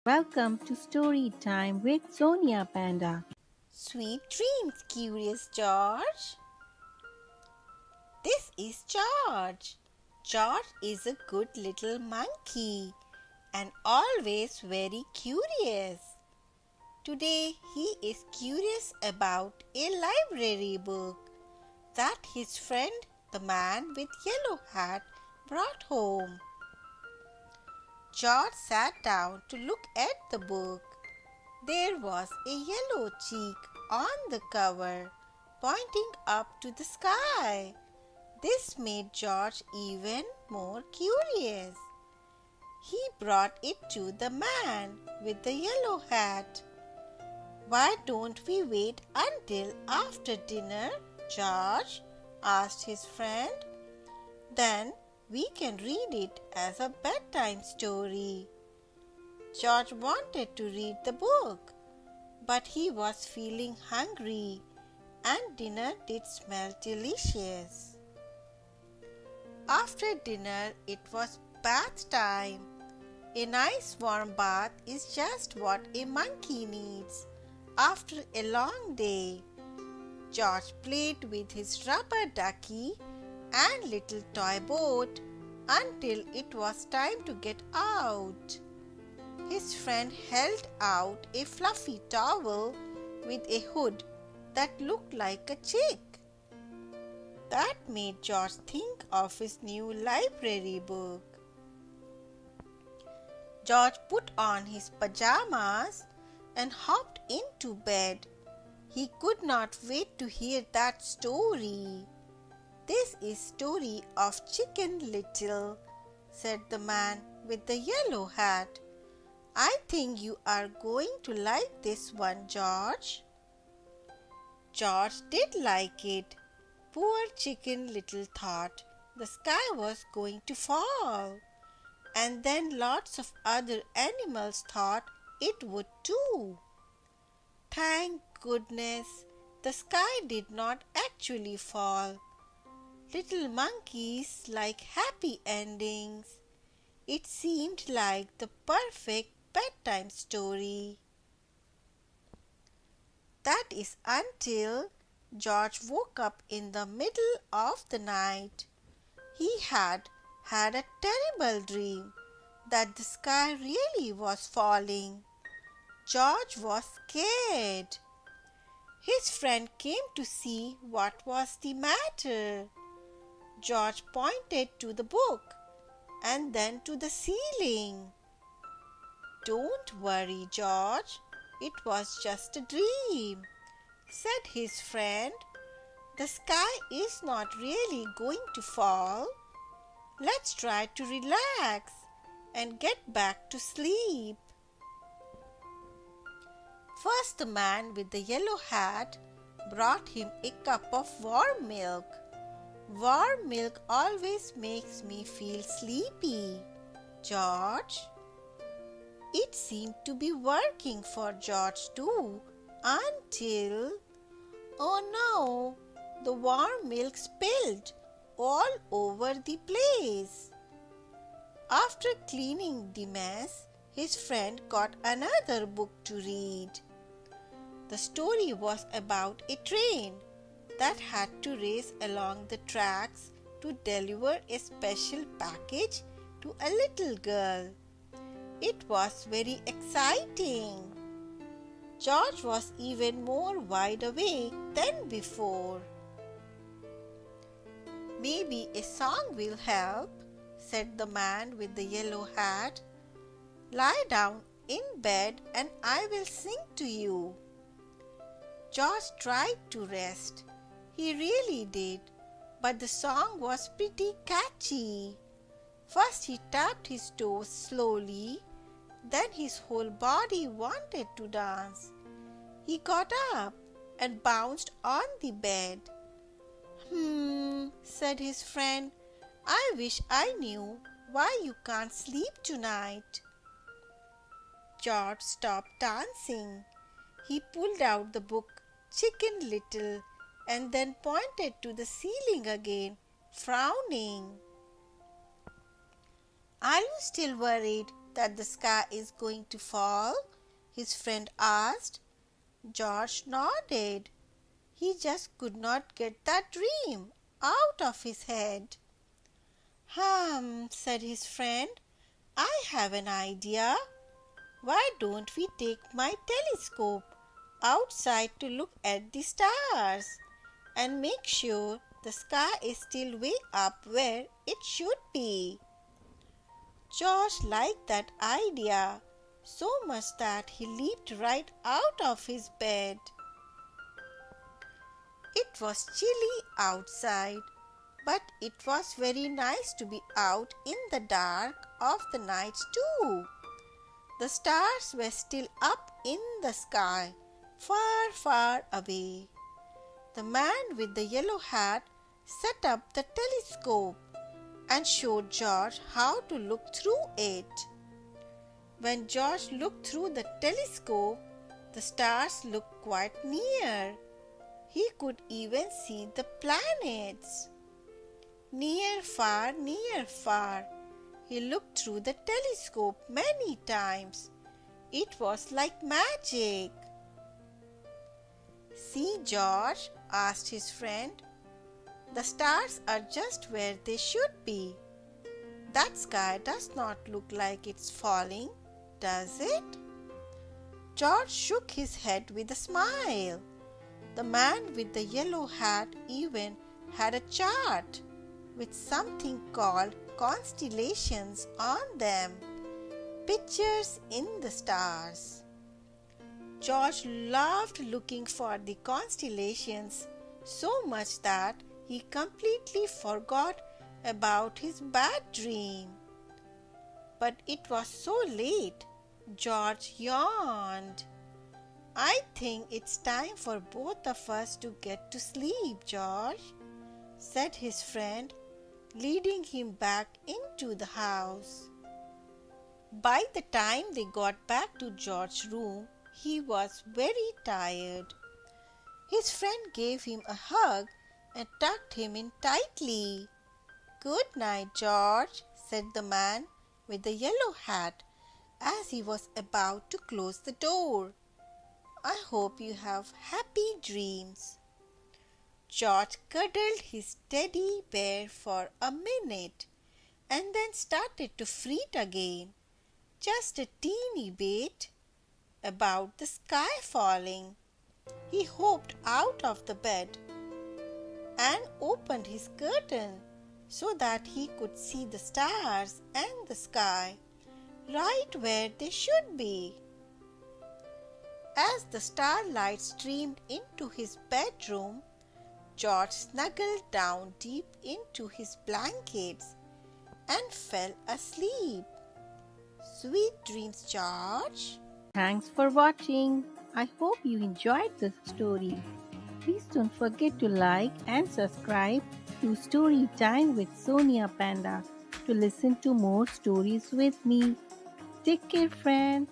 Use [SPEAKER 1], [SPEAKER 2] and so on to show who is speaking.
[SPEAKER 1] Welcome to Story Time with Sonia Panda.
[SPEAKER 2] Sweet dreams, curious George. This is George. George is a good little monkey and always very curious. Today he is curious about a library book that his friend, the man with yellow hat, brought home. George sat down to look at the book. There was a yellow cheek on the cover, pointing up to the sky. This made George even more curious. He brought it to the man with the yellow hat. "Why don't we wait until after dinner, George?" asked his friend. "Then we can read it as a bedtime story." George wanted to read the book, but he was feeling hungry and dinner did smell delicious. After dinner, it was bath time. A nice warm bath is just what a monkey needs after a long day. George played with his rubber ducky and little toy boat until it was time to get out. His friend held out a fluffy towel with a hood that looked like a chick. That made George think of his new library book. George put on his pajamas and hopped into bed. He could not wait to hear that story. "This is story of Chicken Little," said the man with the yellow hat. "I think you are going to like this one, George." George did like it. Poor Chicken Little thought the sky was going to fall. And then lots of other animals thought it would too. Thank goodness the sky did not actually fall. Little monkeys like happy endings. It seemed like the perfect bedtime story. That is until George woke up in the middle of the night. He had a terrible dream that the sky really was falling. George was scared. His friend came to see what was the matter. George pointed to the book and then to the ceiling. "Don't worry, George. It was just a dream," said his friend. "The sky is not really going to fall. Let's try to relax and get back to sleep." First, the man with the yellow hat brought him a cup of warm milk. "Warm milk always makes me feel sleepy, George." It seemed to be working for George too until, oh no, the warm milk spilled all over the place. After cleaning the mess, his friend got another book to read. The story was about a train that had to race along the tracks to deliver a special package to a little girl. It was very exciting. George was even more wide awake than before. "Maybe a song will help," said the man with the yellow hat. "Lie down in bed and I will sing to you." George tried to rest. He really did, but the song was pretty catchy. First he tapped his toes slowly, then his whole body wanted to dance. He got up and bounced on the bed. Said his friend. "I wish I knew why you can't sleep tonight." George stopped dancing. He pulled out the book Chicken Little and then pointed to the ceiling again, frowning. "Are you still worried that the sky is going to fall? His friend asked. George nodded. He just could not get that dream out of his head. Said his friend. I have an idea. Why don't we take my telescope outside to look at the stars and make sure the sky is still way up where it should be? George liked that idea so much that he leaped right out of his bed. It was chilly outside, but it was very nice to be out in the dark of the night too. The stars were still up in the sky, far, far away. The man with the yellow hat set up the telescope and showed George how to look through it. When George looked through the telescope, the stars looked quite near. He could even see the planets. Near, far, near, far. He looked through the telescope many times. It was like magic. See, George, asked his friend. The stars are just where they should be. That sky does not look like it's falling, does it? George shook his head with a smile. The man with the yellow hat even had a chart with something called constellations on them, pictures in the stars. George loved looking for the constellations so much that he completely forgot about his bad dream. But it was so late, George yawned. I think it's time for both of us to get to sleep, George, said his friend, leading him back into the house. By the time they got back to George's room, he was very tired. His friend gave him a hug and tucked him in tightly. Good night, George, said the man with the yellow hat as he was about to close the door. I hope you have happy dreams. George cuddled his teddy bear for a minute and then started to fret again, just a teeny bit, about the sky falling. He hopped out of the bed and opened his curtain so that he could see the stars and the sky right where they should be. As the starlight streamed into his bedroom, George snuggled down deep into his blankets and fell asleep. Sweet dreams, George.
[SPEAKER 1] Thanks for watching. I hope you enjoyed the story. Please don't forget to like and subscribe to Story Time with Sonia Panda to listen to more stories with me. Take care, friends.